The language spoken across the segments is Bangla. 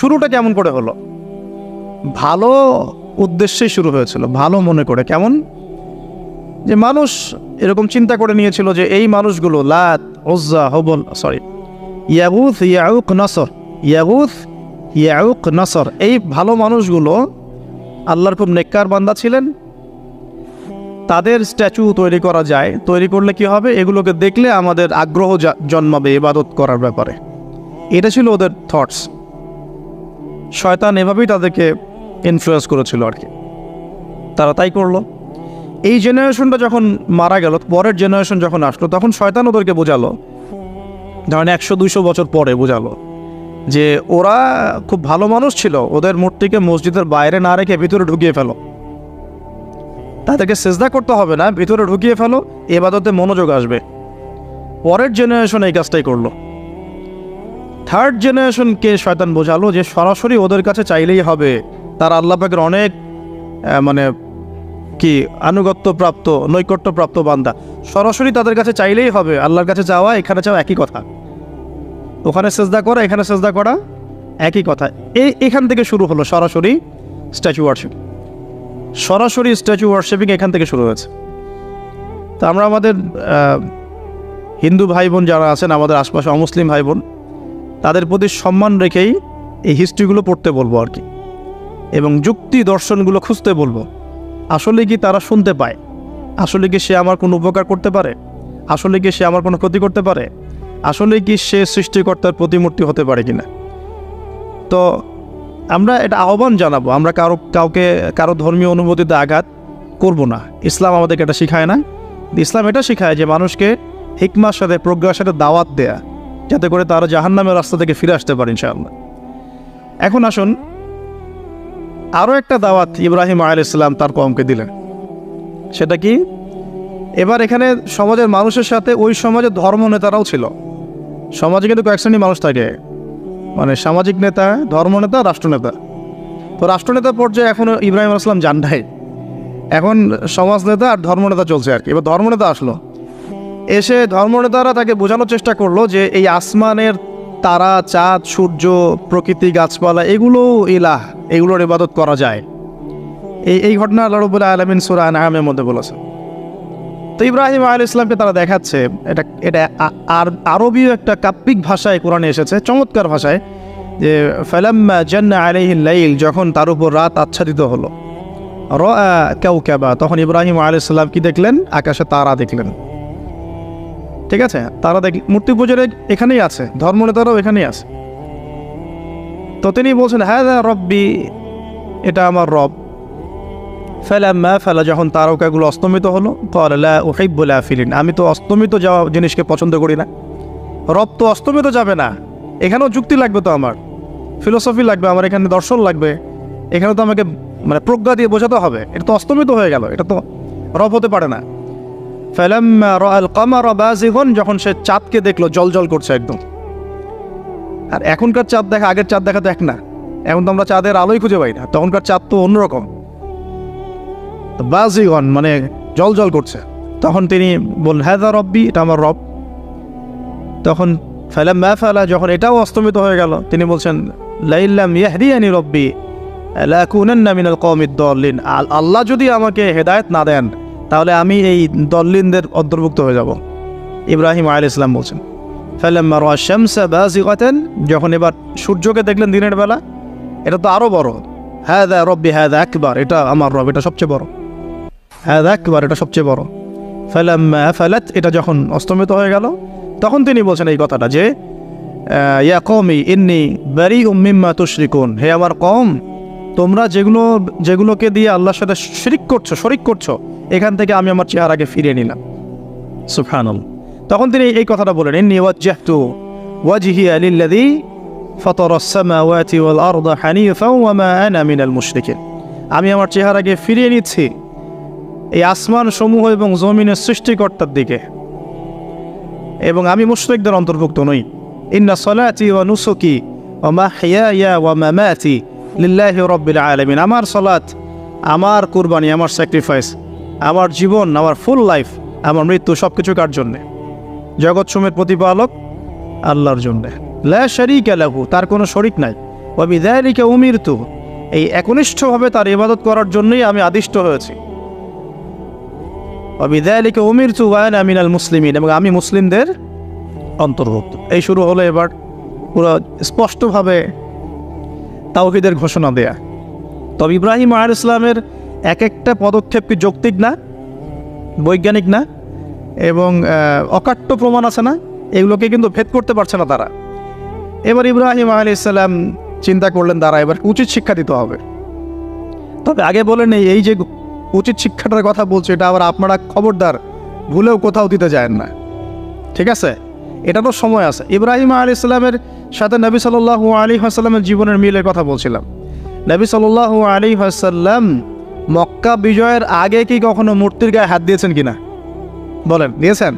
শুরুটা কেমন করে হলো? ভালো উদ্দেশ্যে শুরু হয়েছিল, ভালো মনে করে। কেমন? যে মানুষ এরকম চিন্তা করে নিয়েছিল যে এই মানুষগুলো লাত, উজ্জা, হবল, ইয়াগুথ, ইয়াউক, নসর, ইয়াগুথ, ইয়াউক, নসর, এই ভালো মানুষগুলো আল্লাহর খুব নেককার বান্দা ছিলেন। তাদের স্ট্যাচু তৈরি করা যায়, তৈরি করলে কি হবে? এগুলোকে দেখলে আমাদের আগ্রহ জন্মাবে ইবাদত করার ব্যাপারে। এটা ছিল ওদের থটস। শয়তান এভাবেই তাদেরকে ইনফ্লুয়েন্স করেছিল আর কি। তারা তাই করলো। এই জেনারেশনটা যখন মারা গেল, পরের জেনারেশন যখন আসলো, তখন শয়তান ওদেরকে বোঝালো, ধরেন 100-200 বছর পরে বোঝালো যে ওরা খুব ভালো মানুষ ছিল, ওদের মূর্তিকে মসজিদের বাইরে না রেখে ভিতরে ঢুকিয়ে ফেলো, তাদেরকে সেজদা করতে হবে না, ভিতরে ঢুকিয়ে ফেলো, ইবাদতে মনোযোগ আসবে। পরের জেনারেশন এই কাজটাই করলো। থার্ড জেনারেশনকে শয়তান বোঝালো যে সরাসরি ওদের কাছে চাইলেই হবে, তারা আল্লাহ পাকের অনেক আনুগত্যপ্রাপ্ত, নৈকট্যপ্রাপ্ত বান্দা, সরাসরি তাদের কাছে চাইলেই হবে। আল্লাহর কাছে চাওয়া, এখানে চাওয়া একই কথা, ওখানে সেজদা করা, এখানে সেজদা করা একই কথা। এখান থেকে শুরু হলো সরাসরি স্ট্যাচু ওয়ার্শিপ। সরাসরি স্ট্যাচু ওয়ার্শিপিং এখান থেকে শুরু হয়েছে। তো আমরা আমাদের হিন্দু ভাই বোন যারা আছেন, আমাদের আশপাশে অমুসলিম ভাই বোন, তাদের প্রতি সম্মান রেখেই এই হিস্ট্রিগুলো পড়তে বলবো আর কি, এবং যুক্তি দর্শনগুলো খুঁজতে বলবো। আসলে কি তারা শুনতে পায়? আসলে কি সে আমার কোনো উপকার করতে পারে? আসলে কি সে আমার কোনো ক্ষতি করতে পারে? আসলে কি সে সৃষ্টিকর্তার প্রতিমূর্তি হতে পারে কিনা? তো আমরা এটা আহ্বান জানাবো, আমরা কারো ধর্মীয় অনুভূতিতে আঘাত করব না। ইসলাম আমাদেরকে এটা শিখায় না। ইসলাম এটা শিখায় যে মানুষকে হিকমার সাথে, প্রজ্ঞার সাথে দাওয়াত দেয়া, যাতে করে তারা জাহান্নামের রাস্তা থেকে ফিরে আসতে পারে ইনশাআল্লাহ। এখন আসুন, আরও একটা দাওয়াত ইব্রাহিম আলাইহিস সালাম তার কওমকে দিলেন। সেটা কি? এবার এখানে সমাজের মানুষের সাথে ওই সমাজের ধর্ম নেতারাও ছিল। সমাজে কিন্তু কয়েক শ্রেণীর মানুষ থাকে, মানে সামাজিক নেতা, ধর্মনেতা, রাষ্ট্রনেতা। তো রাষ্ট্রনেতা পর্যায়ে এখনও ইব্রাহিম আলাইহিস সালাম যান নাই, এখন সমাজ নেতা আর ধর্মনেতা চলছে আর কি। এবার ধর্মনেতা আসলো, এসে ধর্মনেতারা তাকে বোঝানোর চেষ্টা করলো যে এই আসমানের তারা, চাঁদ, সূর্য, প্রকৃতি, গাছপালা, এগুলো ইলাহ, এগুলোর ইবাদত করা যায়। এই ঘটনা আল্লাহ রাব্বুল আলামিন সূরা আনআমের মধ্যে বলেছে। তো ইব্রাহিম আলাইহিস সালামকে তারা দেখাচ্ছে, এটা আরবীয় একটা কাব্যিক ভাষায় কোরআনে এসেছে, চমৎকার ভাষায়, যে ফালাম্মা জান্না আলাইহিল লাইল, যখন তার উপর রাত আচ্ছাদিত হলো, রাআ কাওকাবা, তখন ইব্রাহিম আলাইহিস সালাম কি দেখলেন? আকাশে তারা দেখলেন। ঠিক আছে, তারা মূর্তি পূজার এখানেই আছে, ধর্মনেতারাও এখানেই আছে। তো তিনি বলছেন, হাযা রব্বি, এটা আমার রব। ফালাম্মা ফালা, যখন তারকাগুলো অস্তমিত হলো, ক্বালা লা উহিব্বুল আফিলিন, আমি তো অস্তমিত যাওয়া জিনিসকে পছন্দ করি না। রব তো অস্তমিত যাবে না, এখানেও যুক্তি লাগবে, তো আমার ফিলোসফি লাগবে, আমার এখানে দর্শন লাগবে, এখানে তো আমাকে প্রজ্ঞা দিয়ে বোঝাতে হবে। এটা তো অস্তমিত হয়ে গেল, এটা তো রব হতে পারে না। ফালাম্মা রাআল কামারা বাযিগান, যখন সে চাঁদকে দেখলো জলজল করছে একদম। আর এখনকার চাঁদ দেখা আগের চাঁদ দেখা তো এক না, এখন তো আমরা চাঁদের আলোই খুঁজে পাই না, তখনকার চাঁদ তো অন্যরকম। বাযিগান মানে জলজল করছে। তখন তিনি বললেন, হাযা রব্বি, এটা আমার রব। তখন ফালাম্মা ফালা, যখন এটাও অস্তমিত হয়ে গেল, তিনি বলছেন, লাইল্লাম ইয়াহদিয়ানি রব্বি লাকুনান্না মিনাল কওমিদ দাল্লিন, আল্লাহ যদি আমাকে হেদায়েত না দেন, তাহলে আমি এই দল্লিনদের অন্তর্ভুক্ত হয়ে যাব। ইব্রাহিম আলাইহিস সালাম বলছেন, ফালাম্মা রাআ শামসা বাযিগাতান, যখন এবার সূর্যকে দেখলেন দিনের বেলা, এটা তো আরো বড়। হাযা রব্বি হাযা আকবার, এটা আমার রব, এটা সবচেয়ে বড়। হাযা আকবার, এটা সবচেয়ে বড়। ফালাম্মা ফালাত, এটা যখন অস্তমিত হয়ে গেল, তখন তিনি বলছেন এই কথাটা যে, ইয়া কওমি ইন্নী বারিউম মিম্মা তুশরিকুন, হে আমার কওম, তোমরা যেগুলোকে দিয়ে আল্লাহর সাথে শরিক করছো, এখান থেকে আমি আমার চেহারাকে ফিরিয়ে নিলাম। সুবহানাল্লাহ। তখন তিনি এই কথাটা বলেন, ইন্নী ওয়াজ্জাহতু ওয়াজহিয়া লিল্লাযী ফাতারাস সামাওয়াতি ওয়াল আরদা হানিফাও ওয়া মা আনা মিনাল মুশরিকিন, আমি আমার চেহারাকে ফিরিয়ে নিচ্ছি এই আসমান সমূহ এবং জমিনের সৃষ্টিকর্তার দিকে, এবং আমি মুশরিকদের অন্তর্ভুক্ত নই। ইন্না সলাতি ওয়া নুসুকি ওয়া মাহইয়ায়া ওয়া মামাতি লিল্লাহি রাব্বিল আলামিন, আমার সালাত, আমার কুরবানি, আমার স্যাক্রিফাইস, আমার জীবন, আমার ফুল লাইফ, আমার মৃত্যু, সব কিছু কার জন্যে? জগৎসমূহের প্রতিপালক আল্লাহর জন্যে। লা শারীকা লাহু, তার কোনো শরিক নাই। ওয়া বিযালিকা উমিরতু, এই একনিষ্ঠভাবে তার ইবাদত করার জন্যই আমি আদিষ্ট হয়েছি। ওয়া বিযালিকা উমিরতু ওয়া আনা মিনাল মুসলিমিন, এবং আমি মুসলিমদের অন্তর্ভুক্ত। এই শুরু হলো এবার পুরো স্পষ্টভাবে তাওহীদের ঘোষণা দেয়া। তবে ইব্রাহিম আলাইহিস সালামের এক একটা পদক্ষেপ কি যৌক্তিক না, বৈজ্ঞানিক না, এবং অকাট্য প্রমাণ আছে না, এগুলোকে কিন্তু ভেদ করতে পারছে না তারা। এবার ইব্রাহিম আলাইহিস সালাম চিন্তা করলেন তারা এবার উচিত শিক্ষা দিতে হবে। তবে আগে বলে নেই, এই যে উচিত শিক্ষাটার কথা বলছে এটা আবার আপনারা খবরদার ভুলেও কোথাও দিতে যায়েন না, ঠিক আছে? এটা তো সময় আছে। ইব্রাহিম আলাইহিস সালামের সাথে নবী সাল্লাল্লাহু আলাইহি ওয়াসাল্লামের জীবনের মিলের কথা বলছিলাম। নবী সাল্লাল্লাহু আলাইহি ওয়াসাল্লাম মক্কা বিজয়ের আগে কি কখনো মূর্তির গায়ে হাত দিয়েছেন কিনা বলেন? দিয়েছেন?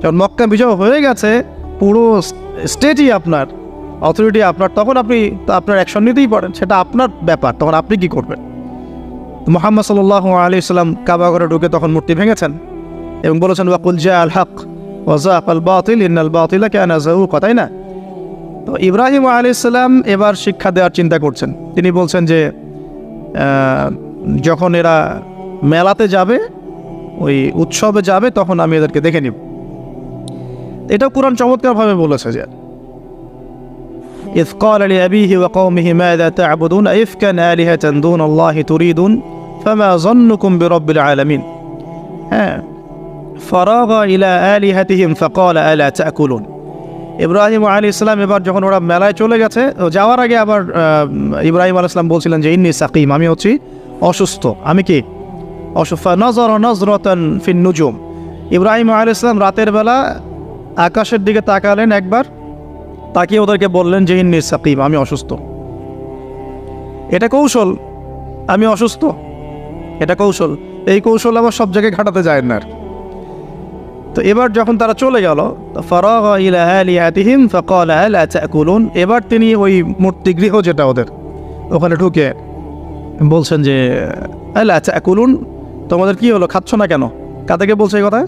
যখন মক্কা বিজয় হয়ে গেছে, পুরো স্টেটই আপনার, অথরিটি আপনার, তখন আপনি তো আপনার অ্যাকশন নিতেই পারেন, সেটা আপনার ব্যাপার। তখন আপনি কি করবেন? মুহাম্মদ সাল্লাল্লাহু আলাইহি ওয়াসাল্লাম কাবা ঘরে ঢুকে তখন মূর্তি ভেঙেছেন এবং বলেছেন ওয়াকুল জাআল হক ওয়া যাকাল বাতিল ইন্নাল বাতিলা কানা যাহুকা, তাই না? তো ইব্রাহিম আলাইহিস সালাম এবার শিক্ষা দেওয়ার চিন্তা করছেন। তিনি বলছেন যে যখন এরা মেলাতে যাবে, ওই উৎসবে যাবে, তখন আমি এদেরকে দেখে নিব। এটাও কুরআন চমৎকারভাবে বলেছে যে إذ قال لأبيه وقومه ماذا تعبدون أئفكا آلهة دون الله تريدون فما ظنكم برب العالمين فراغ إلى آلهتهم فقال ألا تأكلون। ইব্রাহিম আলাইহিস সালাম এবার যখন ওরা মেলায় চলে গেছে, যাওয়ার আগে আবার ইব্রাহিম আলাইহিস সালাম বলছিলেন যে ইন্নী সাকিম, আমি হচ্ছি অসুস্থ। আমি কি অসুস্থ? নজরা নজরাতান ফিন নুজুম, ইব্রাহিম আলাইহিস সালাম রাতের বেলা আকাশের দিকে তাকালেন একবার, তাকিয়ে ওদেরকে বললেন যে ইন্নী সাকিম, আমি অসুস্থ। এটা কৌশল, আমি অসুস্থ, এটা কৌশল। এই কৌশল আবার সব জায়গায় ঘাটাতে যায় না। তো এবার যখন তারা চলে গেল, ফারাগা ইলা আলিহাতিহিম ফাকালা আলা তাকুলুন, এবার তিনি ওই মূর্তিগৃহ যেটা ওদের, ওখানে ঢুকে বলছেন যে আলা তাকুলুন, তোমাদের কি হলো, খাচ্ছ না কেন? কাদেরকে বলছে এই কথা?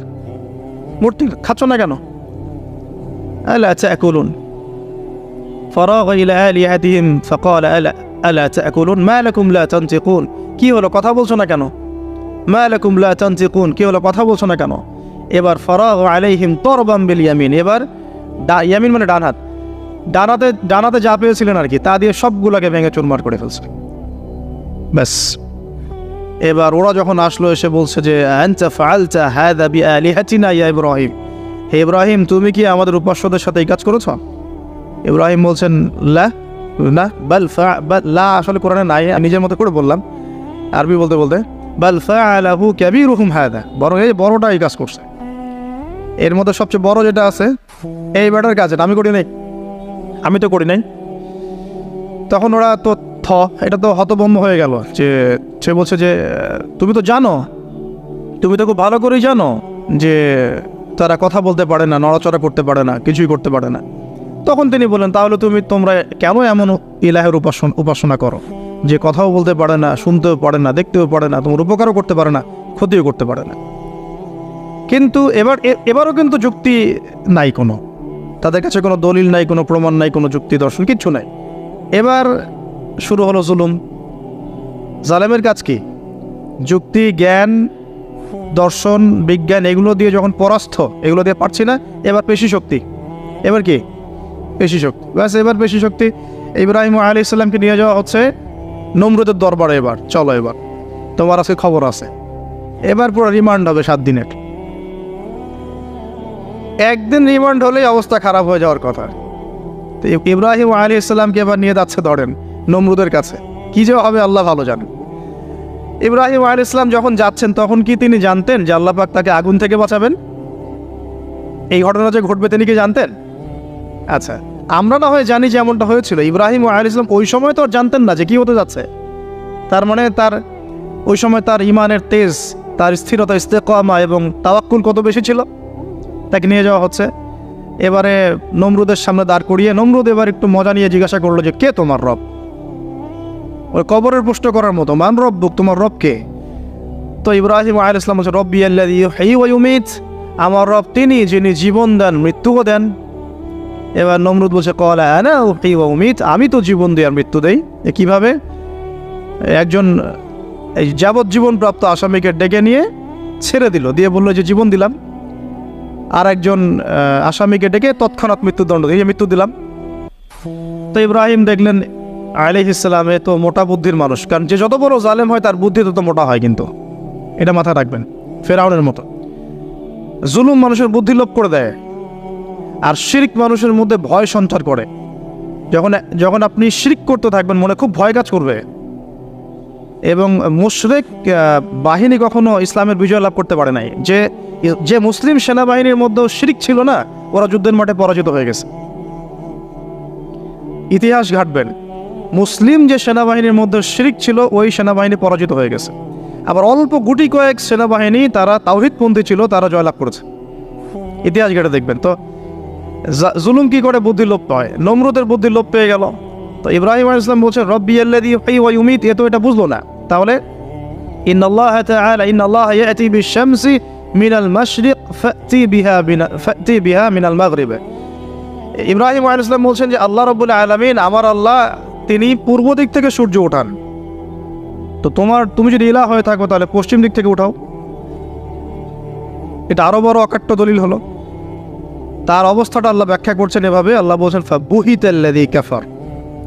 মূর্তি, খাচ্ছ না কেন? আলা তাকুলুন। ফারাগা ইলা আলিহাতিহিম ফাকালা আলা তাকুলুন মা লাকুম লা তানতিকুন, কি হলো, কথা বলছো না কেন? মা লাকুম লা তানতিকুন, কি হলো, কথা বলছো না কেন? এবার ফারাগ আলাইহিম তরবাম বিল ইয়ামিন, এবার ইয়ামিন মানে ডান হাত, ডানাতে যা পেয়েছিলেন আর কি, তা দিয়ে সবগুলোকে ভেঙে চুরমার করে ফেলছে। ব্যাস, এবার ওরা যখন আসলো এসে বলছে যে আনতা ফাআলতা হাযা বিআলিহাতিনা ইয়া ইব্রাহিম, হে ইব্রাহিম, তুমি কি আমাদের উপাস্যদের সাথে এই কাজ করেছো? ইব্রাহিম বলছেন লা, না, লা আসলে কোরআনে নাই, নিজের মতো করে বললাম আরবি বলতে বলতে, বাল ফাআলাহু কাবীরুহুম হাযা, বরং এই বড়টা এই কাজ করছে। এর মধ্যে সবচেয়ে বড় যেটা আছে এই ব্যাটার কাজ, আমি করি নাই, আমি তো করি নাই। তখন ওরা তো এটা তো হতভম্ব হয়ে গেল, যে সে বলছে যে তুমি তো জানো, তুমি তো খুব ভালো করেই জানো যে তারা কথা বলতে পারে না, নড়াচড়া করতে পারে না, কিছুই করতে পারে না। তখন তিনি বললেন তাহলে তোমরা কেন এমন ইলাহের উপাসনা করো যে কথাও বলতে পারে না, শুনতেও পারে না, দেখতেও পারে না, তোমার উপকারও করতে পারে না, ক্ষতিও করতে পারে না। কিন্তু এবারও কিন্তু যুক্তি নাই, কোনো তাদের কাছে কোনো দলিল নাই, কোনো প্রমাণ নাই, কোনো যুক্তি দর্শন কিচ্ছু নাই। এবার শুরু হলো জুলুম। জালেমের কাজ কি? যুক্তি, জ্ঞান, দর্শন, বিজ্ঞান এগুলো দিয়ে যখন পরাস্ত, এগুলো দিয়ে পারছি না, এবার পেশি শক্তি। এবার কি? পেশি শক্তি। ব্যাস, এবার পেশি শক্তি। ইব্রাহিম আলাইহিস সালামকে নিয়ে যাওয়া হচ্ছে নমরুদের দরবারে। এবার চলো, এবার তোমার আজকে খবর আছে। এবার পুরো রিমান্ড হবে 7 দিনের। একদিন রিমান্ড হলেই অবস্থা খারাপ হয়ে যাওয়ার কথা। তো ইব্রাহিম আলাইহিস সালামকে এবার নিয়ে যাচ্ছে ধরেন নমরুদের কাছে। কি যে হবে আল্লাহ ভালো জানেন। ইব্রাহিম আলাইহিস সালাম যখন যাচ্ছেন তখন কি তিনি জানতেন যে আল্লাহ পাক তাকে আগুন থেকে বাঁচাবেন? এই ঘটনা যে ঘটবে তিনি কি জানতেন? আচ্ছা, আমরা না হয় জানি যে এমনটা হয়েছিল। ইব্রাহিম আলাইহিস সালাম ওই সময় তো জানতেন না যে কি হতে যাচ্ছে। তার মানে তার ওই সময় তার ইমানের তেজ, তার স্থিরতা, ইস্তেকামা এবং তাওয়াক্কুল কত বেশি ছিল। তাকে নিয়ে যাওয়া হচ্ছে। এবারে নমরুদের সামনে দাঁড় করিয়ে নমরুদ এবার একটু মজা নিয়ে জিজ্ঞাসা করলো যে কে তোমার রব? ওই কবরের প্রশ্ন করার মতো, মান রব্বুক, তোমার রব কে? তো ইব্রাহিম আলাইহিস সালাম বলছে রব্বি আল্লাযী ইউহয়ী ওয়া ইউমীত, আমার রব তিনি যিনি জীবন দেন, মৃত্যুও দেন। এবার নমরুদ বলছে ক্বালা আনা উহয়ি ওয়া উমীত, আমি তো জীবন দিই আর মৃত্যু দেই। কিভাবে? একজন এই যাবজ্জীবন প্রাপ্ত আসামিকে ডেকে নিয়ে ছেড়ে দিল, দিয়ে বললো যে জীবন দিলাম। আর একজন আসামিকে ডেকে তৎক্ষণাৎ মৃত্যুদণ্ড দিয়ে মৃত্যু দিলাম। তো ইব্রাহিম দেখলেন আলাইহিস সালাম এ তো মোটা বুদ্ধির মানুষ, কারণ যে যত বড় জালেম হয় তার বুদ্ধি তত মোটা হয়, কিন্তু এটা মাথায় রাখবেন। ফেরাউনের মতো জুলুম মানুষের বুদ্ধি লোপ করে দেয়, আর শিরক মানুষের মধ্যে ভয় সঞ্চার করে। যখন আপনি শিরক করতে থাকবেন মনে খুব ভয় কাজ করবে। এবং মুশরিক বাহিনী কখনো ইসলামের বিজয় লাভ করতে পারে নাই। যে মুসলিম সেনাবাহিনীর মধ্যেও শিরক ছিল না, ওরা যুদ্ধের মাঠে পরাজিত হয়ে গেছে। ইতিহাস ঘাটবেন, মুসলিম যে সেনাবাহিনীর মধ্যে শিরক ছিল ওই সেনাবাহিনী পরাজিত হয়ে গেছে। আবার অল্প গুটি কয়েক সেনাবাহিনী তারা তাওহীদপন্থী ছিল, তারা জয়লাভ করেছে। ইতিহাস ঘাটে দেখবেন। তো জুলুম কি করে বুদ্ধি লোপ পায়? নমরুদের বুদ্ধি লোপ পেয়ে গেল। তো ইব্রাহিম আলাইহিস সালাম বলছেন রব্বি আল্লাযী ইউহয়ি ওয়া ইউমীত, এ তো এটা বুঝলো না। তাহলে ইন্নাল্লাহা তাআলা ইন্নাল্লাহা ইয়াতি বিশ-শামসি মিনাল মাশরিক ফাতি বিহা মিনাল মাগরিব। ইব্রাহিম আলাইহিস সালাম বলছেন যে আল্লাহ রাব্বুল আলামিন, আমার আল্লাহ, তিনি পূর্ব দিক থেকে সূর্য ওঠান। তো তুমি যদি ইলাহ হয়ে থাকো তাহলে পশ্চিম দিক থেকে উঠাও। এটা আরো বড় অকাট্য দলিল হলো। তার অবস্থাটা আল্লাহ ব্যাখ্যা করছেন এভাবে, আল্লাহ বলছেন ফাবুহিতাল্লাযী কাফার,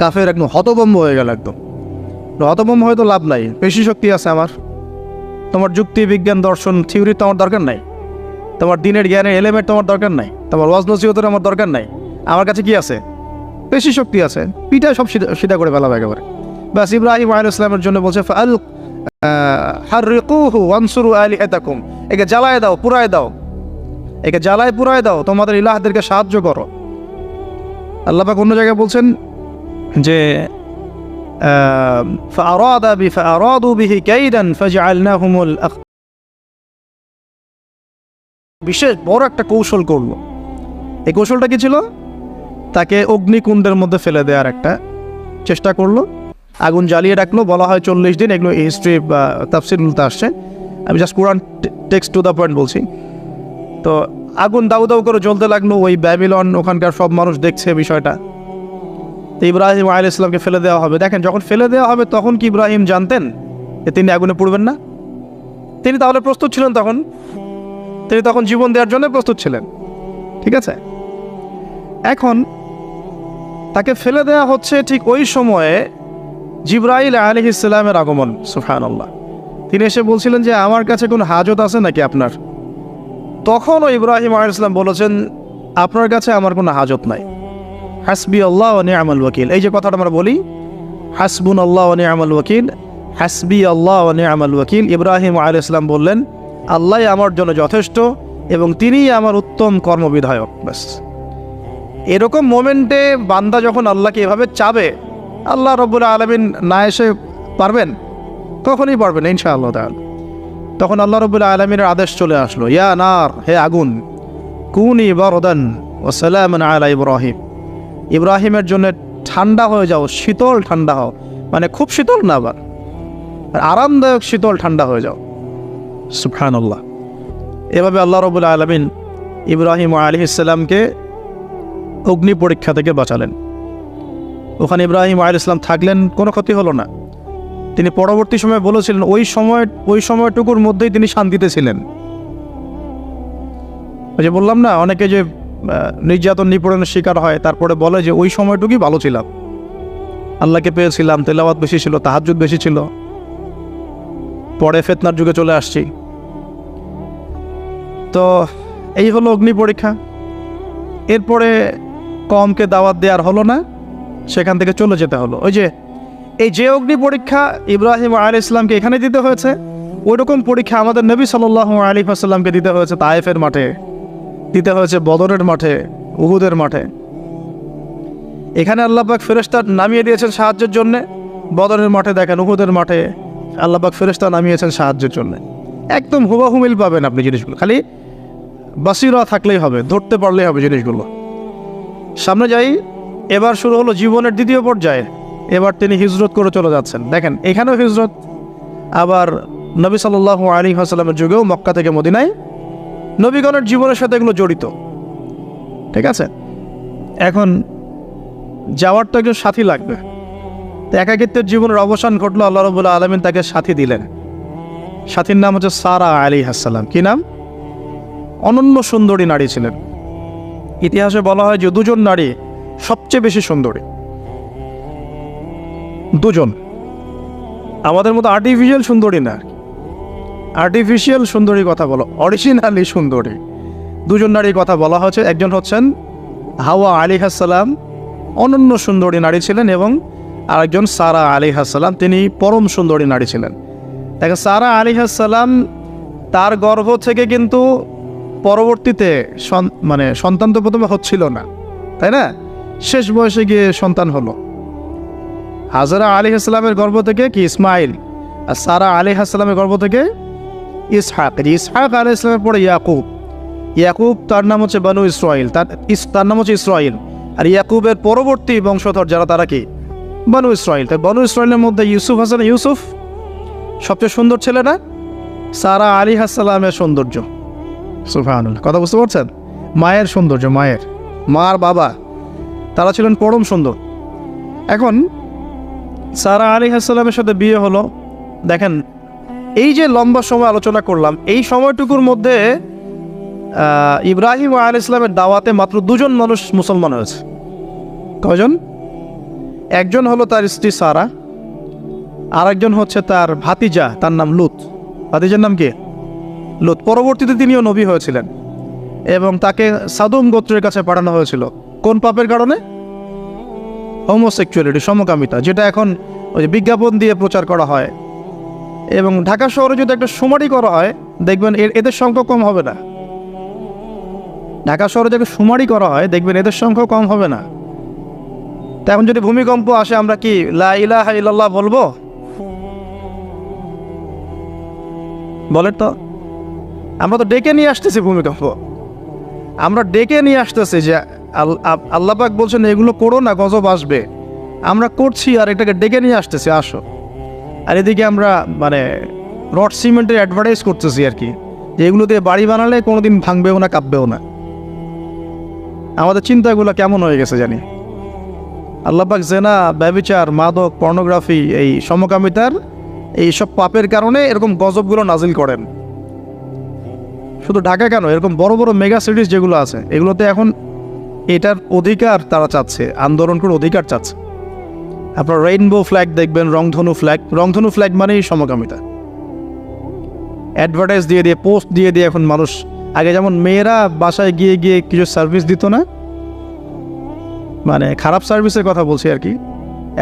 কাফের একদম হতভম্ব হয়ে গেল। একদম হতভম্ব হয়তো লাভ নাই, পেশি শক্তি আছে আমার, তোমার যুক্তি বিজ্ঞান দর্শন থিওরি তো আমার দরকার নাই, তোমার দিনের জ্ঞানের এলিমেন্ট তোমার দরকার নাই, তোমার ওয়াজ নসিহতের আমার দরকার নাই। আমার কাছে কি আছে? পেশি শক্তি আছে, পিঠা সব সিধা করে ফেলাবে একেবারে। বাস ইব্রাহিম আলাইহিস সালামের জন্য বলছে ফাআল হাররিকুহু ওয়ানসুরু আলিহাতাকুম, একে জ্বালায় দাও, পুরায় দাও, একে জ্বালায় পুরায় দাও, তোমাদের ইলাহদেরকে সাহায্য করো। আল্লাহ পাক অন্য জায়গায় বলছেন যে ফাআরাদু বিহি কাইদান ফাজআলনাহুমুল বিশেষ বড় একটা কৌশল করলো। এই কৌশলটা কি ছিল? তাকে অগ্নিকুণ্ডের মধ্যে ফেলে দেওয়ার একটা চেষ্টা করলো, আগুন জ্বালিয়ে রাখলো। বলা হয় 40 দিন, এগুলো হিস্ট্রি বা তাফসীরগুলোতে আসছে, আমি just Quran text to the point বলছি। তো আগুন দাউ দাউ করে জ্বলতে লাগলো, ওই ব্যাবিলন ওখানকার সব মানুষ দেখছে বিষয়টা। তো ইব্রাহিম আলাইহিস সালামকে ফেলে দেওয়া হবে। দেখেন, যখন ফেলে দেওয়া হবে তখন কি ইব্রাহিম জানতেন যে তিনি আগুনে পড়বেন না? তিনি তাহলে প্রস্তুত ছিলেন, তিনি তখন জীবন দেওয়ার জন্য প্রস্তুত ছিলেন। ঠিক আছে, এখন তাকে ফেলে দেওয়া হচ্ছে, ঠিক ওই সময়ে জিবরাইল আলাইহিস সালামের আগমন। সুবহানাল্লাহ। তিনি এসে বলছিলেন যে আমার কাছে কোনো হাজত আছে নাকি আপনার? তখনও ইব্রাহিম আলাইহিস সালাম বলেছেন আপনার কাছে আমার কোনো হাজত নাই। হাসবি আল্লাহ ওয়া নি'মাল ওয়াকিল, এই যে কথাটা আমরা বলি হাসবুনাল্লাহ ওয়া নি'মাল ওয়াকিল, হাসবি আল্লাহ ওয়া নি'মাল ওয়াকিল, ইব্রাহিম আলাইহিস সালাম বললেন আল্লাহই আমার জন্য যথেষ্ট এবং তিনিই আমার উত্তম কর্মবিধায়ক। ব্যাস, এরকম মোমেন্টে বান্দা যখন আল্লাহকে এভাবে চাবে, আল্লাহ রাব্বুল আলামিন না এসে পারবেন? কখনই পারবেন না ইনশাআল্লাহ তাআলা। তখন আল্লাহ রাব্বুল আলামিনের আদেশ চলে আসলো, ইয়া নার, হে আগুন, কুনি বারদান ওয়া সালামান আলা ইব্রাহিম, ইব্রাহিমের জন্য ঠান্ডা হয়ে যাও, শীতল ঠান্ডা হও, মানে খুব শীতল না, আবার আরামদায়ক শীতল ঠান্ডা হয়ে যাও। সুবহানাল্লাহ। এভাবে আল্লাহ রাব্বুল আলামিন ইব্রাহিম আলাইহিস সালামকে অগ্নি পরীক্ষা থেকে বাঁচালেন। ওখানে ইব্রাহিম আলাইহিস সালাম থাকলেন, কোনো ক্ষতি হলো না। তিনি পরবর্তী সময়ে বলেছিলেন ওই সময়টুকুর মধ্যেই তিনি শান্তিতে ছিলেন। ওই যে বললাম না, অনেকে যে নির্যাতন নিপীড়নের শিকার হয় তারপরে বলে যে ওই সময়টুকুই ভালো ছিলাম, আল্লাহকে পেয়েছিলাম, তেলাওয়াত বেশি ছিল, তাহাজ্জুদ বেশি ছিল, পরে ফিতনার যুগে চলে আসছি। তো এই হলো অগ্নি পরীক্ষা। এরপরে কমকে দাওয়াত দেওয়ার হলো না, সেখান থেকে চলে যেতে হলো। এই যে অগ্নি পরীক্ষা ইব্রাহিম আলাইহিস সালামকে এখানে দিতে হয়েছে, ওইরকম পরীক্ষা আমাদের নবী সাল্লাল্লাহু আলাইহি ওয়াসাল্লামকে দিতে হয়েছে তায়েফের মাঠে, দিতে হয়েছে বদরের মাঠে, উহুদের মাঠে। এখানে আল্লাহ পাক ফেরেশতা নামিয়ে দিয়েছেন সাহায্যের জন্য, বদরের মাঠে দেখেন, উহুদের মাঠে আল্লাহ পাক ফেরেশতা নামিয়েছেন সাহায্যের জন্য। একদম হুবাহুমিল পাবেন আপনি জিনিসগুলো, খালি বাসিরা থাকলেই হবে, ধরতে পারলেই হবে জিনিসগুলো। সামনে যাই, এবার শুরু হলো জীবনের দ্বিতীয় পর্যায়ে। এবার তিনি হিজরত করে চলে যাচ্ছেন। দেখেন, এখানেও হিজরত, আবার নবী সাল্লাল্লাহু আলাইহি ওয়াসাল্লামের যুগেও মক্কা থেকে মদিনায় নবীগণের জীবনের সাথে এগুলো জড়িত। ঠিক আছে, এখন যাওয়ার তো একজন সাথী লাগবে। তো একাকিত্বের জীবনের অবসান ঘটলো, আল্লাহ রাব্বুল আলামিন তাকে সাথী দিলেন। সাথীর নাম হচ্ছে সারা আলাইহিস সালাম। কি নাম? অনন্য সুন্দরী নারী ছিলেন। ইতিহাসে বলা হয় যে দুজন নারী সবচেয়ে বেশি সুন্দরী, দুজন। আমাদের মতো আর্টিফিশিয়াল সুন্দরী না, আর্টিফিশিয়াল সুন্দরী কথা বলো, অরিজিনালি সুন্দরী দুজন নারীর কথা বলা হচ্ছে। একজন হচ্ছেন হাওয়া আলাইহিস সালাম, অনন্য সুন্দরী নারী ছিলেন, এবং আরেকজন সারা আলাইহিস সালাম, তিনি পরম সুন্দরী নারী ছিলেন। দেখেন, সারা আলাইহিস সালাম তার গর্ভ থেকে কিন্তু পরবর্তীতে সন্তান তো প্রথমে হচ্ছিল না, তাই না? শেষ বয়সে গিয়ে সন্তান হলো। হাজরা আলাইহিস সালামের গর্ভ থেকে কি ইসমাইল, আর সারা আলাইহিস সালামের গর্ভ থেকে ইসহাক। ইসহাক আলাইহিস সালামের পরে ইয়াকুব। ইয়াকুব তার নাম হচ্ছে বানু ইসরাইল, তার নাম হচ্ছে ইসরাইল। আর ইয়াকুবের পরবর্তী বংশধর যারা, তারা কি? বানু ইসরাইল। তাই বানু ইসরাইলের মধ্যে ইউসুফ সবচেয়ে সুন্দর ছেলে না? সারা আলাইহিস সালামের সৌন্দর্য, সুবহানাল্লাহ, কথা বুঝতে পারছেন? মায়ের সৌন্দর্য, মার বাবা, তারা ছিলেন পরম সুন্দর। এখন সারা আলাইহিস সালামের সাথে বিয়ে হলো। দেখেন, এই যে লম্বা সময় আলোচনা করলাম, এই সময়টুকুর মধ্যে ইব্রাহিম আলাইহিস সালামের দাওয়াতে মাত্র দুজন মানুষ মুসলমান হয়েছে। কয়জন? একজন হলো তার স্ত্রী সারা, আর একজন হচ্ছে তার ভাতিজা, তার নাম লুত। ভাতিজার নাম কি? লুত। পরবর্তীতে তিনিও নবী হয়েছিলেন, এবং তাকে সাদুম গোত্রের কাছে পাঠানো হয়েছিল। কোন পাপের কারণে? হোমোসেক্সুয়ালিটি, সমকামিতা, যেটা এখন ওই বিজ্ঞাপন দিয়ে প্রচার করা হয়। এবং ঢাকা শহরে যদি একটা শুমারি করা হয়, দেখবেন এদের সংখ্যা কম হবে না। ঢাকা শহরে যদি শুমারি করা হয়, দেখবেন এদের সংখ্যা কম হবে না। তা এখন যদি ভূমিকম্প আসে, আমরা কি লা ইলাহা ইল্লাল্লাহ বলবো? বলেন তো। আমরা তো ডেকে নিয়ে আসতেছি ভূমিকম্প, আমরা ডেকে নিয়ে আসতেছি যে আল্লাহ পাক বলছেন এগুলো করো না, গজব আসবে। আমরা করছি আর এটাকে ডেকে নিয়ে আসতেছি, আসো। আর এদিকে আমরা রড সিমেন্টের অ্যাডভার্টাইজ করতেছি আর কি, যে এগুলো দিয়ে বাড়ি বানালে কোনোদিন ভাঙবেও না, কাঁপবেও না। আমাদের চিন্তাগুলো কেমন হয়ে গেছে জানি। আল্লাহ পাক জেনা, ব্যভিচার, মাদক, পর্নোগ্রাফি, এই সমকামিতার এই সব পাপের কারণে এরকম গজবগুলো নাজিল করেন। শুধু ঢাকা কেন, এরকম বড় বড় মেগা সিটিজ যেগুলো আছে, এগুলোতে এখন এটার অধিকার তারা চাচ্ছে, আন্দোলন করে অধিকার চাচ্ছে। আপনার রেইনবো ফ্ল্যাগ দেখবেন, রংধনু ফ্ল্যাগ মানেই সমকামিতা। অ্যাডভার্টাইজ দিয়ে দিয়ে, পোস্ট দিয়ে দিয়ে এখন মানুষ, আগে যেমন মেয়েরা বাসায় গিয়ে গিয়ে কিছু সার্ভিস দিত না, খারাপ সার্ভিসের কথা বলছি আর কি,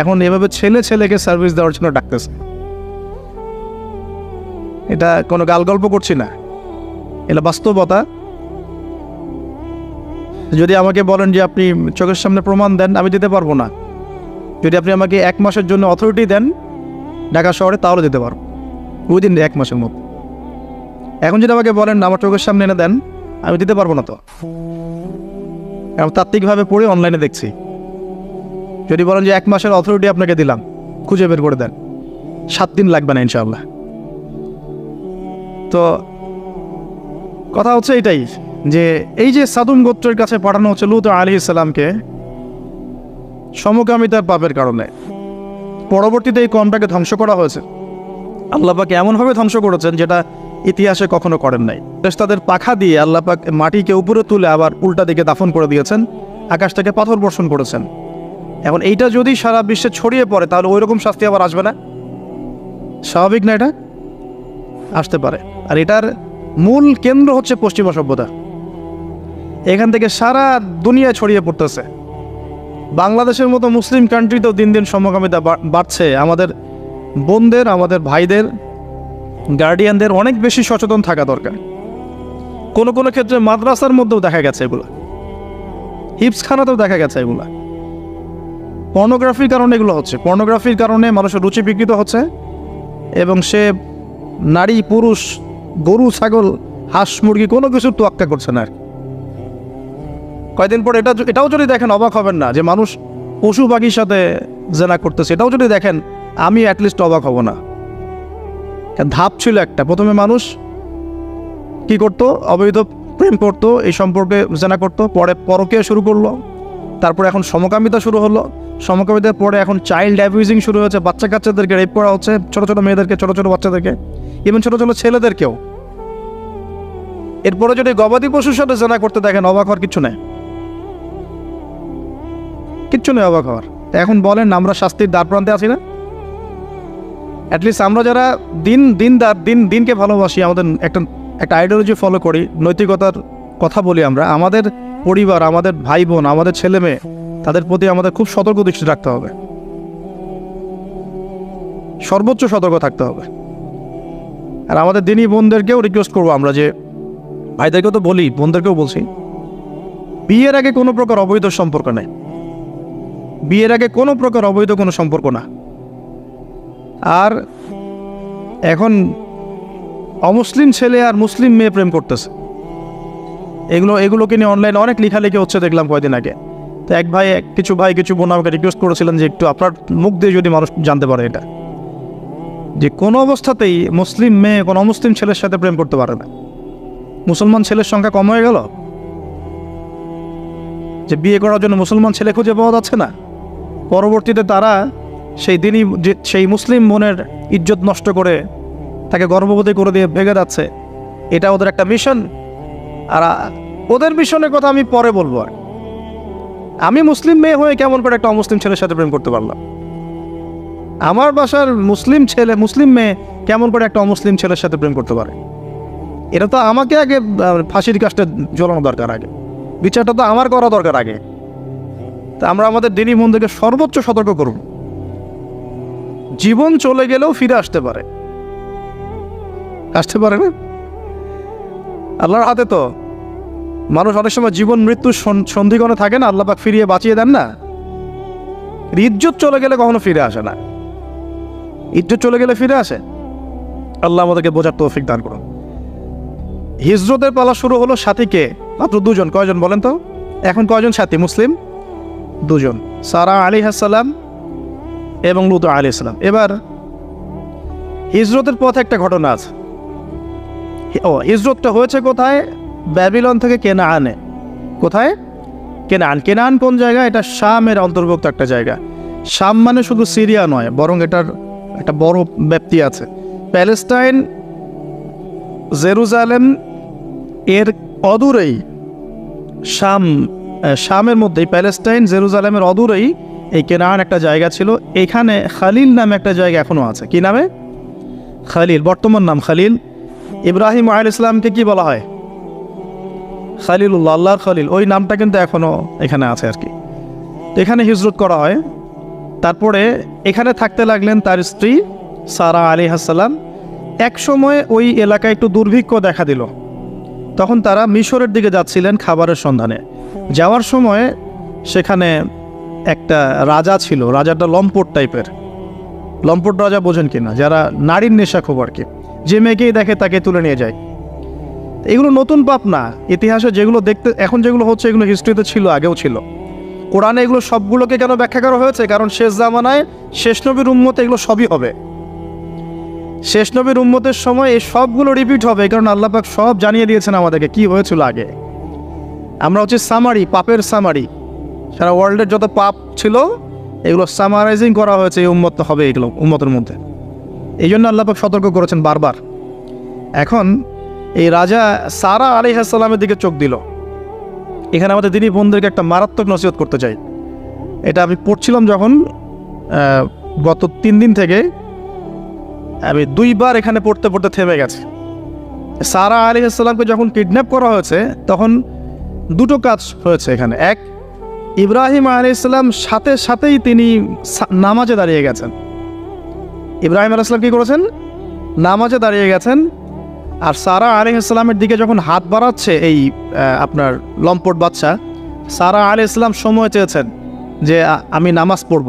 এখন এভাবে ছেলেকে সার্ভিস দেওয়ার জন্য ডাকতেছে। এটা কোনো গাল গল্প করছি না, এটা বাস্তবতা। যদি আমাকে বলেন যে আপনি চোখের সামনে প্রমাণ দেন, আমি দিতে পারবো না। যদি আপনি আমাকে 1 মাসের জন্য অথরিটি দেন ঢাকা শহরে, তাহলে দিতে পারবো উইদিন 1 মাসের মধ্যে। এখন যদি আমাকে বলেন আমার চোখের সামনে এনে দেন, আমি দিতে পারবো না। তো আমি তাত্ত্বিকভাবে পড়ে অনলাইনে দেখছি। যদি বলেন যে 1 মাসের অথরিটি আপনাকে দিলাম, খুঁজে বের করে দেন, 7 দিন লাগবে না ইনশাআল্লাহ। তো কথা হচ্ছে এটাই, যে এই যে সাদুম গোত্রের কাছে পাঠানো হচ্ছে লূত আলাইহিস সালামকে সমকামিতার পাপের কারণে, পরবর্তীতে এই কমটাকে ধ্বংস করা হয়েছে। আল্লাহ পাক এমনভাবে ধ্বংস করেছেন যেটা ইতিহাসে কখনো করেন নাই। তাদের পাখা দিয়ে আল্লাহ পাক মাটিকে উপরে তুলে আবার উল্টা দিকে দাফন করে দিয়েছেন, আকাশ থেকে পাথর বর্ষণ করেছেন। এখন এইটা যদি সারা বিশ্বে ছড়িয়ে পড়ে, তাহলে ওই রকম শাস্তি আবার আসবে না? স্বাভাবিক না? এটা আসতে পারে। আর এটার মূল কেন্দ্র হচ্ছে পশ্চিমা সভ্যতা। এখান থেকে সারা দুনিয়ায় ছড়িয়ে পড়তেছে। বাংলাদেশের মতো মুসলিম কান্ট্রিতেও দিন দিন সমকামিতা বাড়ছে। আমাদের বোনদের, আমাদের ভাইদের, গার্ডিয়ানদের অনেক বেশি সচেতন থাকা দরকার। কোনো কোনো ক্ষেত্রে মাদ্রাসার মধ্যেও দেখা গেছে এগুলো, হিপসখানাতেও দেখা গেছে এগুলো। পর্নোগ্রাফির কারণে এগুলো হচ্ছে, পর্নোগ্রাফির কারণে মানুষের রুচি বিকৃত হচ্ছে, এবং সে নারী, পুরুষ, গরু, ছাগল, হাঁস, মুরগি কোনো কিছুর তোয়াক্কা করছে না আর। কয়েকদিন পরে এটাও যদি দেখেন, অবাক হবেন না যে মানুষ পশু পাখির সাথে জেনা করতেছে। এটাও যদি দেখেন, আমি অ্যাটলিস্ট অবাক হব না। ধাপ ছিল একটা, প্রথমে মানুষ কি করতো? অবৈধ প্রেম করতো, এই সম্পর্কে জেনা করতো, পরে পরকীয়া শুরু করলো, তারপরে এখন সমকামিতা শুরু হলো, সমকামিতার পরে এখন চাইল্ড অ্যাবিউজিং শুরু হয়েছে, বাচ্চা কাচ্চাদেরকে রেপ করা হচ্ছে, ছোটো ছোটো মেয়েদেরকে, ছোটো ছোটো বাচ্চাদেরকে, ইভেন ছোটো ছোটো ছেলেদেরকেও। এরপরে যদি গবাদি পশুর সাথে জেনা করতে দেখেন, অবাক হওয়ার কিচ্ছু নেই, কিচ্ছু নেই অবাক হওয়ার। এখন বলেন আমরা শাস্তির দ্বার প্রান্তে আছি না? অ্যাটলিস্ট আমরা যারা দিনকে ভালোবাসি, আমাদের একটা আইডিওলজি ফলো করি, নৈতিকতার কথা বলি, আমরা আমাদের পরিবার, আমাদের ভাই বোন, আমাদের ছেলে মেয়ে, তাদের প্রতি আমাদের খুব সতর্ক দৃষ্টি রাখতে হবে, সর্বোচ্চ সতর্ক থাকতে হবে। আর আমাদের দিনী বোনদেরকেও রিকোয়েস্ট করবো আমরা, যে ভাইদেরকেও তো বলি, বোনদেরকেও বলছি, বিয়ের আগে কোনো প্রকার অবৈধ সম্পর্ক নেই, বিয়ের আগে কোনো প্রকার অবৈধ কোনো সম্পর্ক না। আর এখন অমুসলিম ছেলে আর মুসলিম মেয়ে প্রেম করতেছে, এগুলোকে নিয়ে অনলাইনে অনেক লেখালেখি হচ্ছে, দেখলাম কয়েকদিন আগে। তো কিছু বোন আমাকে রিকোয়েস্ট করেছিলেন যে একটু আপনার মুখ দিয়ে যদি মানুষ জানতে পারে এটা, যে কোনো অবস্থাতেই মুসলিম মেয়ে কোনো অমুসলিম ছেলের সাথে প্রেম করতে পারে না। মুসলমান ছেলের সংখ্যা কম হয়ে গেল, যে বিয়ে করার জন্য মুসলমান ছেলে খুঁজে পাওয়া যাচ্ছে না। পরবর্তীতে তারা সেই মুসলিম বোনের ইজ্জত নষ্ট করে তাকে গর্ভবতী করে দিয়ে ভেঙে যাচ্ছে। এটা ওদের একটা মিশন। আর ওদের মিশনের কথা আমি পরে বলবো। আর আমি মুসলিম মেয়ে হয়ে কেমন করে একটা অমুসলিম ছেলের সাথে প্রেম করতে পারলাম? আমার বাসার মুসলিম মেয়ে কেমন করে একটা অমুসলিম ছেলের সাথে প্রেম করতে পারে? এটা তো আমাকে আগে ফাঁসির কাজটা ঝোলানো দরকার, আগে বিচারটা তো আমার করা দরকার আগে। তা আমরা আমাদের দিনী বোনদেরকে সর্বোচ্চ সতর্ক করব। জীবন চলে গেলেও ফিরে আসতে পারে না? আল্লাহর হাতে তো মানুষ অনেক সময় জীবন মৃত্যুর সন্ধিক্ষণে থাকে না, আল্লাহ পাক ফিরিয়ে বাঁচিয়ে দেন না। ইজ্জত চলে গেলে কখনো ফিরে আসে না, ইজ্জত চলে গেলে ফিরে আসে। আল্লাহ আমাদেরকে বোঝার তৌফিক দান করুন। হিজরতের পালা শুরু হলো, সাথীকে মাত্র দুজন। কয়জন বলেন তো? এখন কয়জন সাথী মুসলিম? দুজন, সারা আলাইহিস সালাম এবং লূত আলাইহিস সালাম। এবার হিজরতের পথে একটা ঘটনা আছে। হিজরতটা হয়েছে কোথায়? ব্যাবিলন থেকে কেনানে। কোথায়? কেনান কোন জায়গা? এটা শামের অন্তর্ভুক্ত একটা জায়গা। শাম মানে শুধু সিরিয়া নয়, বরং এটার একটা বড় ব্যাপ্তি আছে। প্যালেস্টাইন, জেরুজালেম এর অদূরেই শামের মধ্যেই, প্যালেস্টাইন জেরুজালেমের অদূরেই এই কেনান একটা জায়গা ছিল। এখানে খালিল নামে একটা জায়গা এখনও আছে। কি নামে? খালিল, বর্তমান নাম খালিল। ইব্রাহিম আলাইহিস ইসলামকে কি বলা হয়? খালিলুল্লাহ, আল্লাহর খালিল। ওই নামটা কিন্তু এখনও এখানে আছে আর কি। এখানে হিজরত করা হয়। তারপরে এখানে থাকতে লাগলেন তার স্ত্রী সারা আলাইহিস সালাম। এক সময় ওই এলাকায় একটু দুর্ভিক্ষ দেখা দিল। তখন তারা মিশরের দিকে যাচ্ছিলেন খাবারের সন্ধানে। যাওয়ার সময় সেখানে একটা রাজা ছিল। রাজাটা লম্পট টাইপের। লম্পট রাজা বোঝেন কিনা? যারা নারীর নেশা খুব আর কি, যে মেয়েকেই দেখে তাকে তুলে নিয়ে যায়। এগুলো নতুন পাপ না। ইতিহাসে যেগুলো দেখতে এখন যেগুলো হচ্ছে, এগুলো হিস্ট্রিতে ছিল, আগেও ছিল। কোরআনে এগুলো সবগুলোকে কেন ব্যাখ্যা করা হয়েছে? কারণ শেষ জামানায় শেষ নবীর উম্মতে এগুলো সবই হবে। শেষ নবীর উম্মতের সময় এই সবগুলো রিপিট হবে, কারণ আল্লাহ পাক সব জানিয়ে দিয়েছেন আমাদেরকে কি হয়েছিল আগে। আমরা হচ্ছে সামারি, পাপের সামারি। সারা ওয়ার্ল্ডের যত পাপ ছিল এগুলো সামারাইজিং করা হয়েছে, এই উম্মত হবে এগুলো উম্মতের মধ্যে। এই জন্য আল্লাহ পাক সতর্ক করেছেন বারবার। এখন এই রাজা সারা আলাইহিস সালামের দিকে চোখ দিল। এখানে আমাদের দিনী বোনদেরকে একটা মারাত্মক নসিহত করতে চাই। এটা আমি পড়ছিলাম যখন গত 3 দিন থেকে, আমি 2 বার এখানে পড়তে পড়তে থেমে গেছে। সারা আলাইহিস সালামকে যখন কিডন্যাপ করা হয়েছে, তখন দুটো কাজ হয়েছে এখানে। এক, ইব্রাহিম আলাইহিস সালাম সাথেই তিনি নামাজে দাঁড়িয়ে গেছেন। ইব্রাহিম আলাইহিস সালাম কী করেছেন? নামাজে দাঁড়িয়ে গেছেন। আর সারা আলাইহিস সালামের দিকে যখন হাত বাড়াচ্ছে এই আপনার লম্পট বাদশা, সারা আলাইহিস সালাম সময় চেয়েছেন যে আমি নামাজ পড়ব,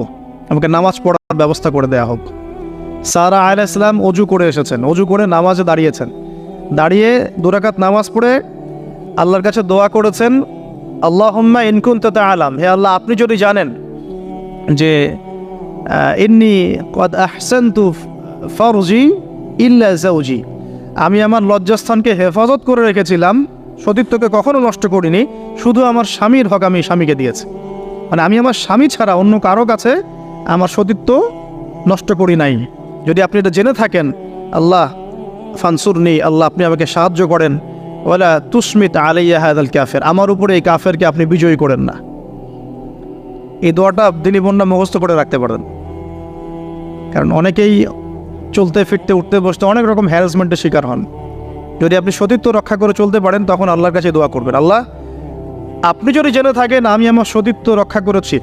আমাকে নামাজ পড়ার ব্যবস্থা করে দেওয়া হোক। সারা আলাইহিস সালাম অজু করে এসেছেন, অজু করে নামাজে দাঁড়িয়েছেন। দাঁড়িয়ে 2 রাকাত নামাজ পড়ে আল্লাহর কাছে দোয়া করেছেন, আল্লাহুম্মা ইন কুনতা তা'লাম, হে আল্লাহ আপনি যদি জানেন যে ইন্নী কদ আহসানতু ফারজি ইল্লা যাওজি, আমি আমার লজ্জাস্থানকে হেফাজত করে রেখেছিলাম, সতীত্বকে কখনো নষ্ট করিনি, শুধু আমার স্বামীর হক আমি স্বামীকে দিয়েছি। মানে আমি আমার স্বামী ছাড়া অন্য কারো কাছে আমার সতীত্ব নষ্ট করি নাই। যদি আপনি এটা জেনে থাকেন, আল্লাহ ফানসুরনি, আল্লাহ আপনি আমাকে সাহায্য করেন, ওয়ালা তুসমিত আলাইয়া হাদাল কাফের, আমার উপরে এই কাফেরকে আপনি বিজয়ী করেন না। এই দোয়াটা দিনী বোনরা মুখস্থ করে রাখতে পারেন, কারণ অনেকেই চলতে ফিরতে উঠতে বসতে অনেক রকম হ্যারাসমেন্টের শিকার হন। যদি আপনি সতীত্ব রক্ষা করে চলতে পারেন, তখন আল্লাহর কাছে দোয়া করবেন, আল্লাহ আপনি যদি জেনে থাকেন আমি আমার সতীত্ব রক্ষা করেছি,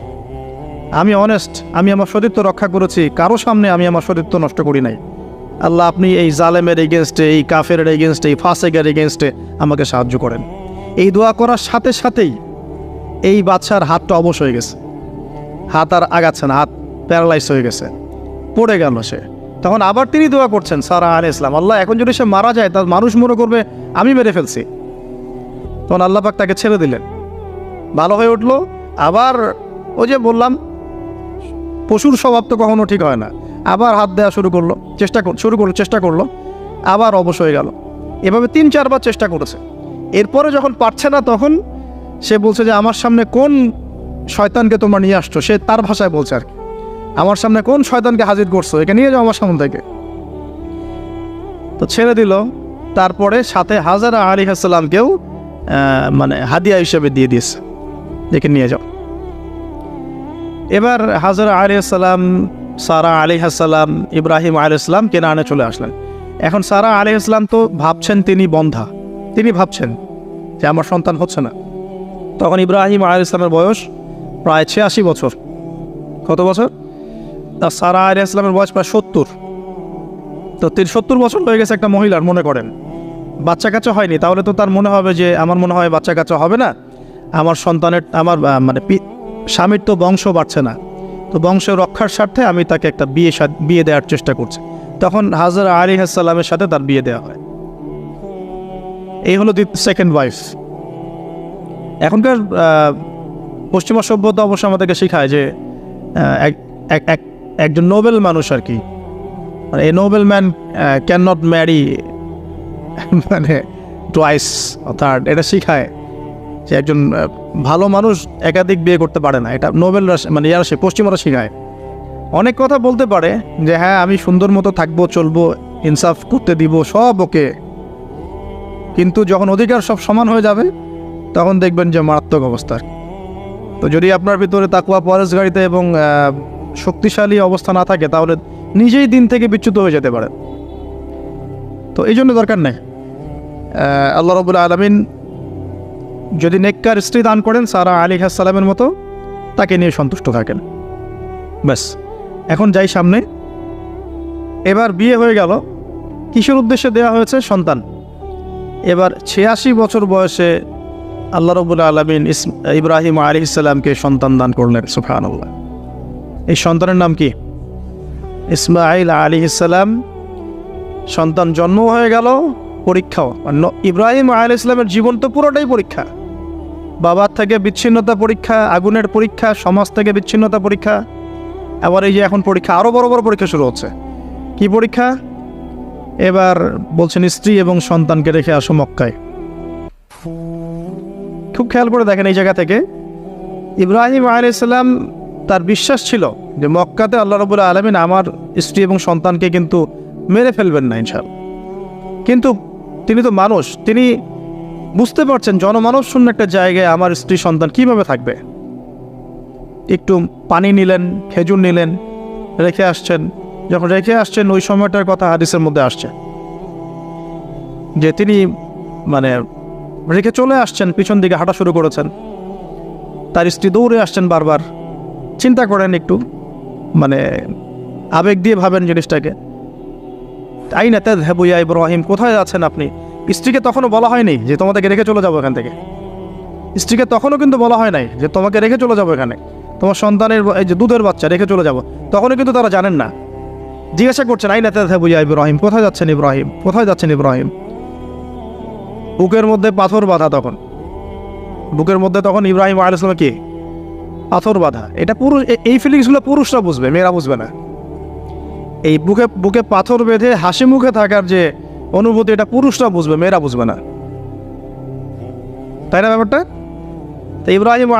আমি অনেস্ট, আমি আমার সতীত্ব রক্ষা করেছি, কারো সামনে আমি আমার সতীত্ব নষ্ট করি নাই, আল্লাহ আপনি এই জালেমের এগেনস্টে, এই কাফের এগেনস্টে, এই ফাসেকের এগেনস্টে আমাকে সাহায্য করেন। এই দোয়া করার সাথে সাথেই এই বাচ্চার হাতটা অবশ হয়ে গেছে, হাত আর আগাচ্ছে না, হাত প্যারালাইজ হয়ে গেছে, পড়ে গেল সে। তখন আবার তিনি দোয়া করছেন সারা আলাইহিস সালাম, আল্লাহ এখন যদি সে মারা যায়, তার মানুষ মনে করবে আমি মেরে ফেলছি। তখন আল্লাহ পাক তাকে ছেড়ে দিলেন, ভালো হয়ে উঠলো। আবার ওই যে বললাম, পশুর স্বভাব তো কখনো ঠিক হয় না, আবার হাত দেওয়া চেষ্টা করলো, আবার অবশ হয়ে গেল। এভাবে 3-4 বার চেষ্টা করেছে। এরপরে যখন পারছে না, তখন সে বলছে যে আমার সামনে কোন শয়তানকে তোমরা নিয়ে আসছো, সে তার ভাষায় বলছে আর কি, আমার সামনে কোন শয়তানকে হাজির করছো, একে নিয়ে যাও আমার সামনে থেকে। তো ছেড়ে দিল। তারপরে সাথে হাজারা আলাইহিস সালামকেও মানে হাদিয়া হিসেবে দিয়ে দিয়েছে, একে নিয়ে যাও। এবার হাজারা আলাইহিস সালাম, সারা আলাইহিস সালাম, ইব্রাহিম আলাইহিস সালাম কেনানে চলে আসলেন। এখন সারা আলাইহিস সালাম তো ভাবছেন তিনি বন্ধা, তিনি ভাবছেন যে আমার সন্তান হচ্ছে না। তখন ইব্রাহিম আলাইহিস সালামের বয়স প্রায় 86 বছর। কত বছর? তা সারা আলাইহিস সালামের বয়স প্রায় 70। তো 70 বছর হয়ে গেছে একটা মহিলার, মনে করেন বাচ্চা কাচ্চা হয়নি, তাহলে তো তার মনে হবে যে আমার মনে হয় বাচ্চা কাচ্চা হবে না, আমার সন্তানের, আমার মানে স্বামীর তো বংশ বাড়ছে না, তো বংশ রক্ষার স্বার্থে আমি তাকে একটা বিয়ে দেওয়ার চেষ্টা করছি। তখন হাজারা আলাইহিস সালামের সাথে তার বিয়ে দেওয়া হয়। এই হলো সেকেন্ড ওয়াইফ। এখনকার পশ্চিমা সভ্যতা অবশ্য আমাদেরকে শেখায় যে একজন নোবেল মানুষ আর কি, মানে a noble man can not marry মানে টুয়াইস থার্ড, এটা শিখায় যে একজন ভালো মানুষ একাধিক বিয়ে করতে পারে না। এটা নোবেলরা মানে ইয়ারা পশ্চিমারা শিখায়। অনেক কথা বলতে পারে যে হ্যাঁ আমি সুন্দর মতো থাকবো, চলবো, ইনসাফ করতে দিব, সব ওকে, কিন্তু যখন অধিকার সব সমান হয়ে যাবে তখন দেখবেন যে মারাত্মক অবস্থা। তো যদি আপনার ভিতরে তাকওয়া, পরহেজগারিতা এবং শক্তিশালী অবস্থা না থাকে, তাহলে নিজেই দিন থেকে বিচ্যুত হয়ে যেতে পারে। তো এই জন্য দরকার নেই। আল্লাহ রাব্বুল আলামিন যদি নেককার স্ত্রী দান করেন সারা আলাইহিস সালামের মতো, তাকে নিয়ে সন্তুষ্ট থাকেন, ব্যাস। এখন যাই সামনে। এবার বিয়ে হয়ে গেল, কিসের উদ্দেশ্যে দেওয়া হয়েছে? সন্তান। এবার 86 বছর বয়সে আল্লাহ রাব্বুল আলামিন ইব্রাহিম আলাইহিস সালামকে সন্তান দান করলেন, সুবহানাল্লাহ। এই সন্তানের নাম কি? ইসমাঈল আলাইহিস সালাম। সন্তান জন্ম হয়ে গেল, পরীক্ষাও। ইব্রাহিম আলাইহিস সালামের জীবন তো পুরোটাই পরীক্ষা। বাবার থেকে বিচ্ছিন্নতা পরীক্ষা, আগুনের পরীক্ষা, সমাজ থেকে বিচ্ছিন্নতা পরীক্ষা, আবার এই যে এখন পরীক্ষা, আরও বড় বড় পরীক্ষা শুরু হচ্ছে। কি পরীক্ষা? এবার বলছেন স্ত্রী এবং সন্তানকে রেখে আসো মক্কায়। খুব খেয়াল করে দেখেন, এই জায়গা থেকে ইব্রাহিম আলাইহিস সালাম তার বিশ্বাস ছিল যে মক্কাতে আল্লাহ রাব্বুল আলামিন আমার স্ত্রী এবং সন্তানকে কিন্তু মেরে ফেলবেন না ইনশাআল্লাহ। কিন্তু তিনি তো মানুষ, তিনি বুঝতে পারছেন জনমানব শূন্য একটা জায়গায় আমার স্ত্রী সন্তান কিভাবে থাকবে। একটু পানি নিলেন, খেজুর নিলেন, রেখে আসছেন। যখন রেখে আসছেন, ওই সময়টার কথা হাদিসের মধ্যে আসছে যে তিনি মানে রেখে চলে আসছেন, পিছন দিকে হাঁটা শুরু করেছেন। তার স্ত্রী দৌড়ে আসছেন বারবার। চিন্তা করেন একটু, মানে আবেগ দিয়ে ভাবেন জিনিসটাকে। আইনা তাযহাবু ইয়া ইব্রাহিম, কোথায় আছেন আপনি? স্ত্রীকে তখনও বলা হয়নি যে তোমাদেরকে রেখে চলে যাবো এখান থেকে। স্ত্রীকে তখনও কিন্তু বলা হয় নাই যে তোমাকে রেখে চলে যাবো এখানে, তোমার সন্তানের এই যে দুধের বাচ্চা রেখে চলে যাবো, তখনও কিন্তু তারা জানেন না। জিজ্ঞাসা করছেন আইনা তাযহাবু ইয়া ইব্রাহিম, কোথায় যাচ্ছেন ইব্রাহিম, কোথায় যাচ্ছেন ইব্রাহিম? বুকের মধ্যে পাথর বাঁধা, তখন বুকের মধ্যে তখন ইব্রাহিম আলাইহিস সালাম কি পাথর বাঁধা। এটা পুরুষ, এই ফিলিংসগুলো পুরুষরা বুঝবে, মেয়েরা বুঝবে না। এই বুকে পাথর বেঁধে হাসি মুখে থাকার যে অনুভূতি, এটা পুরুষরা বুঝবে, মেয়েরা বুঝবে না, তাই না ব্যাপারটা? তো ইব্রাহিম